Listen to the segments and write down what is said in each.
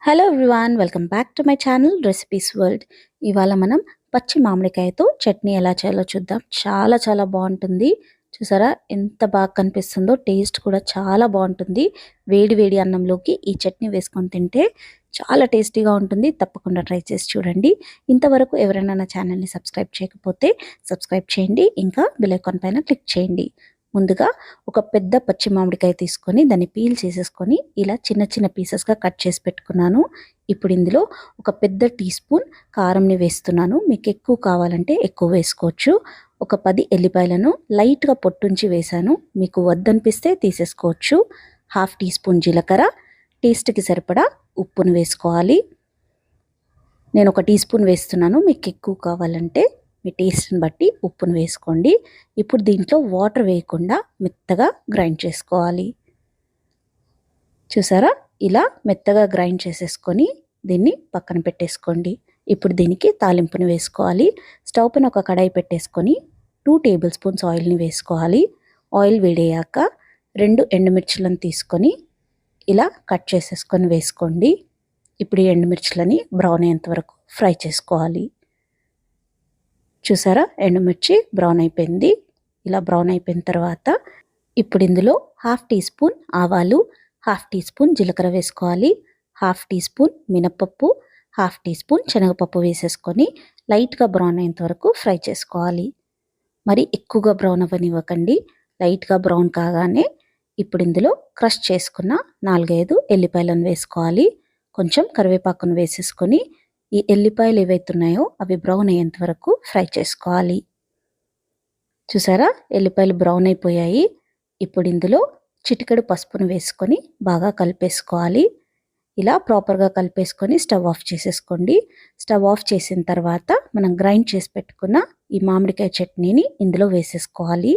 Hello everyone, welcome back to my channel recipes world. ఇవాళ మనం పచ్చి మామిడికాయతో చట్నీ ఎలా చేయాలో చూద్దాం. చాలా చాలా బాగుంటుంది. చూసారా ఎంత బాగా కనిపిస్తుందో. టేస్ట్ కూడా చాలా బాగుంటుంది. వేడి వేడి అన్నంలోకి ఈ చట్నీ వేసుకొని తింటే చాలా టేస్టీగా ఉంటుంది. తప్పకుండా ట్రై చేసి చూడండి. ఇంతవరకు ఎవరైనా నా ఛానల్ని సబ్స్క్రైబ్ చేయకపోతే సబ్స్క్రైబ్ చేయండి. ఇంకా బెల్ ఐకాన్ పైన క్లిక్ చేయండి. ముందుగా ఒక పెద్ద పచ్చి మామిడికాయ తీసుకొని దాన్ని పీల్ చేసేసుకొని ఇలా చిన్న చిన్న పీసెస్గా కట్ చేసి పెట్టుకున్నాను. ఇప్పుడు ఇందులో ఒక పెద్ద టీ స్పూన్ కారంని వేస్తున్నాను. మీకు ఎక్కువ కావాలంటే ఎక్కువ వేసుకోవచ్చు. ఒక 10 ఎల్లిపాయలను లైట్గా పొట్టుంచి వేశాను. మీకు వద్దనిపిస్తే తీసేసుకోవచ్చు. 1/2 టీ స్పూన్ జీలకర్ర, టేస్ట్కి సరిపడా ఉప్పును వేసుకోవాలి. నేను 1 టీ స్పూన్ వేస్తున్నాను. మీకు ఎక్కువ కావాలంటే మీ టేస్ట్ని బట్టి ఉప్పును వేసుకోండి. ఇప్పుడు దీంట్లో వాటర్ వేయకుండా మెత్తగా గ్రైండ్ చేసుకోవాలి. చూసారా, ఇలా మెత్తగా గ్రైండ్ చేసేసుకొని దీన్ని పక్కన పెట్టేసుకోండి. ఇప్పుడు దీనికి తాలింపుని వేసుకోవాలి. స్టవ్ పైన ఒక కడాయి పెట్టేసుకొని 2 టేబుల్ స్పూన్స్ ఆయిల్ని వేసుకోవాలి. ఆయిల్ వేడయ్యాక 2 ఎండుమిర్చులను తీసుకొని ఇలా కట్ చేసేసుకొని వేసుకోండి. ఇప్పుడు ఈ ఎండుమిర్చులని బ్రౌన్ అయ్యేంత వరకు ఫ్రై చేసుకోవాలి. చూసారా, ఎండుమిర్చి బ్రౌన్ అయిపోయింది. ఇలా బ్రౌన్ అయిపోయిన తర్వాత ఇప్పుడు ఇందులో 1/2 టీ స్పూన్ ఆవాలు, 1/2 టీ స్పూన్ జీలకర్ర వేసుకోవాలి. 1/2 టీ స్పూన్ మినపప్పు, 1/2 టీ స్పూన్ శనగపప్పు వేసేసుకొని లైట్గా బ్రౌన్ అయ్యేంత వరకు ఫ్రై చేసుకోవాలి. మరి ఎక్కువగా బ్రౌన్ అవ్వనివ్వకండి. లైట్గా బ్రౌన్ కాగానే ఇప్పుడు ఇందులో క్రష్ చేసుకున్న 4-5 ఎల్లిపాయలను వేసుకోవాలి. కొంచెం కరివేపాకును వేసేసుకొని ఈ ఎల్లిపాయలు ఏవైతున్నాయో అవి బ్రౌన్ అయ్యేంత వరకు ఫ్రై చేసుకోవాలి. చూసారా, ఎల్లిపాయలు బ్రౌన్ అయిపోయాయి. ఇప్పుడు ఇందులో చిటికెడు పసుపును వేసుకొని బాగా కలిపేసుకోవాలి. ఇలా ప్రాపర్గా కలిపేసుకొని స్టవ్ ఆఫ్ చేసేసుకోండి. స్టవ్ ఆఫ్ చేసిన తర్వాత మనం గ్రైండ్ చేసి పెట్టుకున్న ఈ మామిడికాయ చట్నీని ఇందులో వేసేసుకోవాలి.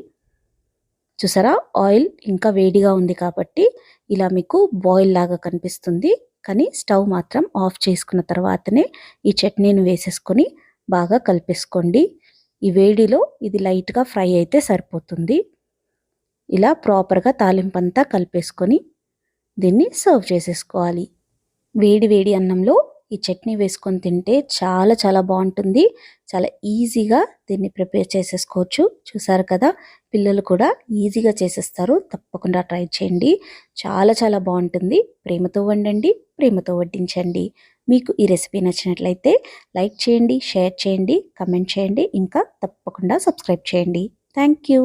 చూసారా, ఆయిల్ ఇంకా వేడిగా ఉంది కాబట్టి ఇలా మీకు బాయిల్ లాగా కనిపిస్తుంది. కానీ స్టవ్ మాత్రం ఆఫ్ చేసుకున్న తర్వాతనే ఈ చట్నీని వేసేసుకొని బాగా కలిపేసుకోండి. ఈ వేడిలో ఇది లైట్గా ఫ్రై అయితే సరిపోతుంది. ఇలా ప్రాపర్గా తాలింపంతా కలిపేసుకొని దీన్ని సర్వ్ చేసేసుకోవాలి. వేడి వేడి అన్నంలో ఈ చట్నీ వేసుకొని తింటే చాలా చాలా బాగుంటుంది. చాలా ఈజీగా దీన్ని ప్రిపేర్ చేసేసుకోవచ్చు. చూసారు కదా, పిల్లలు కూడా ఈజీగా చేసేస్తారు. తప్పకుండా ట్రై చేయండి. చాలా చాలా బాగుంటుంది. ప్రేమతో వండండి, ప్రేమతో వడ్డించండి. మీకు ఈ రెసిపీ నచ్చినట్లయితే లైక్ చేయండి, షేర్ చేయండి, కమెంట్ చేయండి. ఇంకా తప్పకుండా సబ్స్క్రైబ్ చేయండి. Thank you.